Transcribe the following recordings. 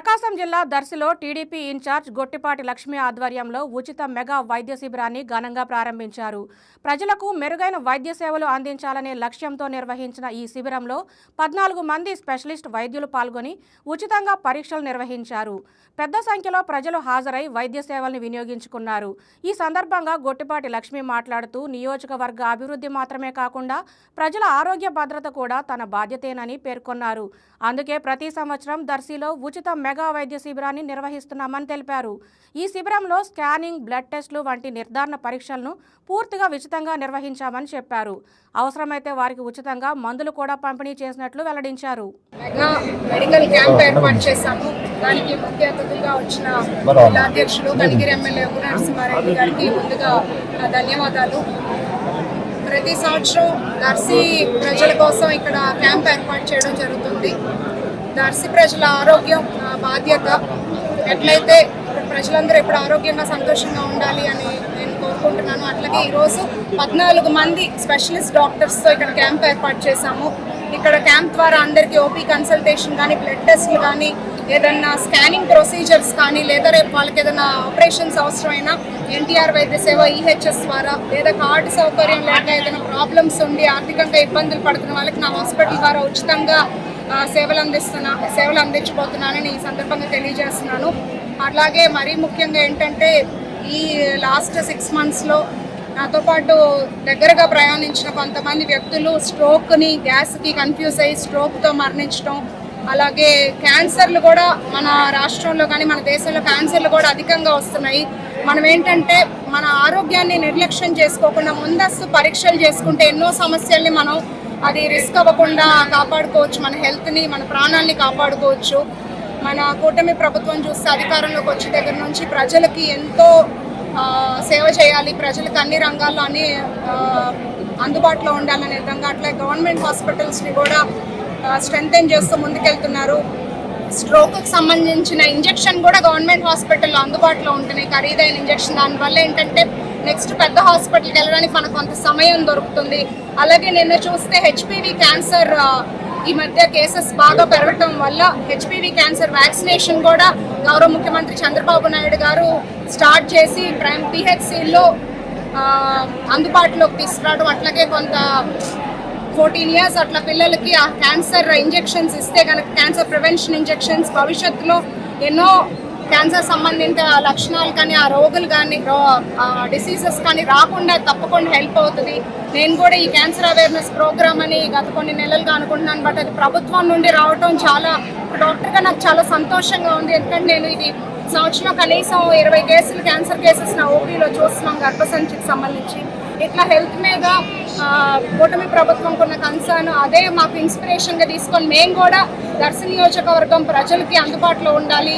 ప్రకాశం జిల్లా దర్శిలో TDP incharge Gottipati Lakshmi ఆధ్వర్యంలో ఉచిత మెగా వైద్య శిబిరాన్ని ఘనంగా ప్రారంభించారు. ప్రజలకు మెరుగైన వైద్య సేవలు అందించాలనే లక్ష్యంతో నిర్వహించిన ఈ శిబిరంలో 14 మంది స్పెషలిస్ట్ వైద్యులు పాల్గొని ఉచితంగా పరీక్షలు నిర్వహించారు. పెద్ద సంఖ్యలో ప్రజలు హాజరై వైద్య సేవలను వినియోగించుకున్నారు. ఈ సందర్భంగా గొట్టిపాటి లక్ష్మి మాట్లాడుతూ నియోజకవర్గ అభివృద్ధి మాత్రమే కాకుండా ప్రజల ఆరోగ్య భద్రత కూడా తన బాధ్యతేనని పేర్కొన్నారు. అందుకే ప్రతి సంవత్సరం దర్శిలో ఉచిత మెగా వైద్య శిబిరాన్ని నిర్వహిస్తున్నామని తెలిపారు. ఈ శిబిరంలో స్కానింగ్, బ్లడ్ టెస్టులు వంటి నిర్ధారణ పరీక్షలను పూర్తిగా ఉచితంగా నిర్వహించామని చెప్పారు. అవసరమైతే వారికి ఉచితంగా మందులు కూడా పంపిణీ చేసినట్లు వెల్లడించారు. మెగా మెడికల్ క్యాంప్ ఏర్పాటు చేశాము. దానికి ముఖ్య అతిథులుగా వచ్చిన జిల్లా అధ్యక్షులు కనిగిరి ఎమ్మెల్యే నరసింహారెడ్డి గారికి ముందుగా ధన్యవాదాలు. ప్రతి సంవత్సరం దర్శి ప్రజల కోసం ఇక్కడ క్యాంప్ ఏర్పాటు చేయడం జరుగుతుంది. దర్శి ప్రజల ఆరోగ్యం బాధ్యత. ఎట్లయితే ప్రజలందరూ ఇప్పుడు ఆరోగ్యంగా సంతోషంగా ఉండాలి అని నేను కోరుకుంటున్నాను. అట్లాగే ఈరోజు 14 మంది స్పెషలిస్ట్ డాక్టర్స్తో ఇక్కడ క్యాంప్ ఏర్పాటు చేశాము. ఇక్కడ క్యాంప్ ద్వారా అందరికీ ఓపీ కన్సల్టేషన్ కానీ, బ్లడ్ టెస్ట్లు కానీ, ఏదన్నా స్కానింగ్ ప్రొసీజర్స్ కానీ, లేదా రేపు వాళ్ళకి ఏదైనా ఆపరేషన్స్ అవసరమైనా ఎన్టీఆర్ వైద్య సేవ ఈహెచ్ఎస్ ద్వారా, లేదా కార్డు సౌకర్యం లేక ఏదైనా ప్రాబ్లమ్స్ ఉండి ఆర్థికంగా ఇబ్బందులు పడుతున్న వాళ్ళకి నా హాస్పిటల్ ద్వారా ఉచితంగా సేవలు అందించబోతున్నానని ఈ సందర్భంగా తెలియజేస్తున్నాను. అలాగే మరీ ముఖ్యంగా ఏంటంటే ఈ లాస్ట్ 6 monthsలో నాతో పాటు దగ్గరగా ప్రయాణించిన కొంతమంది వ్యక్తులు స్ట్రోక్ని, గ్యాస్కి కన్ఫ్యూజ్ అయ్యి స్ట్రోక్తో మరణించడం, అలాగే క్యాన్సర్లు కూడా మన రాష్ట్రంలో కానీ మన దేశంలో క్యాన్సర్లు కూడా అధికంగా వస్తున్నాయి. మనం ఏంటంటే మన ఆరోగ్యాన్ని నిర్లక్ష్యం చేసుకోకుండా ముందస్తు పరీక్షలు చేసుకుంటే ఎన్నో సమస్యల్ని మనం అది రిస్క్ అవ్వకుండా కాపాడుకోవచ్చు. మన హెల్త్ని, మన ప్రాణాలని కాపాడుకోవచ్చు. మన కూటమి ప్రభుత్వం చూస్తే అధికారంలోకి వచ్చే దగ్గర నుంచి ప్రజలకి ఎంతో సేవ చేయాలి, ప్రజలకు అన్ని రంగాల్లో అన్ని అందుబాటులో ఉండాలనే విధంగా అట్లా గవర్నమెంట్ హాస్పిటల్స్ని కూడా స్ట్రెంథెన్ చేస్తూ ముందుకెళ్తున్నారు. స్ట్రోక్కి సంబంధించిన ఇంజెక్షన్ కూడా గవర్నమెంట్ హాస్పిటల్లో అందుబాటులో ఉంటున్నాయి, ఖరీదైన ఇంజెక్షన్. దానివల్ల ఏంటంటే నెక్స్ట్ పెద్ద హాస్పిటల్కి వెళ్ళడానికి మనకు కొంత సమయం దొరుకుతుంది. అలాగే నిన్న చూస్తే హెచ్పివి క్యాన్సర్ ఈ మధ్య కేసెస్ బాగా పెరగటం వల్ల హెచ్పివి క్యాన్సర్ వ్యాక్సినేషన్ కూడా గౌరవ ముఖ్యమంత్రి చంద్రబాబు నాయుడు గారు స్టార్ట్ చేసి పిహెచ్సిలో అందుబాటులోకి తీసుకురావడం, అట్లాగే కొంత 14 years అట్లా పిల్లలకి ఆ క్యాన్సర్ ఇంజెక్షన్స్ ఇస్తే కనుక, క్యాన్సర్ ప్రివెన్షన్ ఇంజెక్షన్స్ భవిష్యత్తులో ఎన్నో క్యాన్సర్ సంబంధిత లక్షణాలు కానీ, ఆ రోగులు కానీ, డిసీజెస్ కానీ రాకుండా తప్పకుండా హెల్ప్ అవుతుంది. నేను కూడా ఈ క్యాన్సర్ అవేర్నెస్ ప్రోగ్రామ్ అని గత కొన్ని నెలలుగా అనుకుంటున్నాను. బట్ అది ప్రభుత్వం నుండి రావటం చాలా డాక్టర్గా నాకు చాలా సంతోషంగా ఉంది. ఎందుకంటే నేను ఇది సంవత్సరంలో కనీసం 20 కేసులు క్యాన్సర్ కేసెస్ నా ఓపీలో చూస్తున్నాం గర్భసంచికి సంబంధించి. ఇట్లా హెల్త్ మీద కూటమి ప్రభుత్వంకు ఉన్న కన్సర్న్ అదే మాకు ఇన్స్పిరేషన్గా తీసుకొని మేము కూడా దర్శి నియోజకవర్గం ప్రజలకి అందుబాటులో ఉండాలి.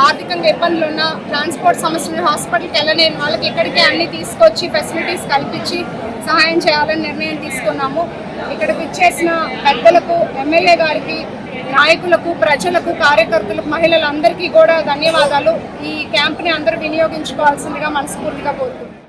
ఆర్థికంగా ఇబ్బందులు ఉన్న, ట్రాన్స్పోర్ట్ సమస్యలు, హాస్పిటల్కి వెళ్ళలేని వాళ్ళకి ఇక్కడికే అన్ని తీసుకొచ్చి ఫెసిలిటీస్ కల్పించి సహాయం చేయాలని నిర్ణయం తీసుకున్నాము. ఇక్కడికి ఇచ్చేసిన పెద్దలకు, ఎమ్మెల్యే గారికి, నాయకులకు, ప్రజలకు, కార్యకర్తలకు, మహిళలందరికీ కూడా ధన్యవాదాలు. ఈ క్యాంప్ని అందరూ వినియోగించుకోవాల్సిందిగా మనస్ఫూర్తిగా కోరుకుంటున్నాను.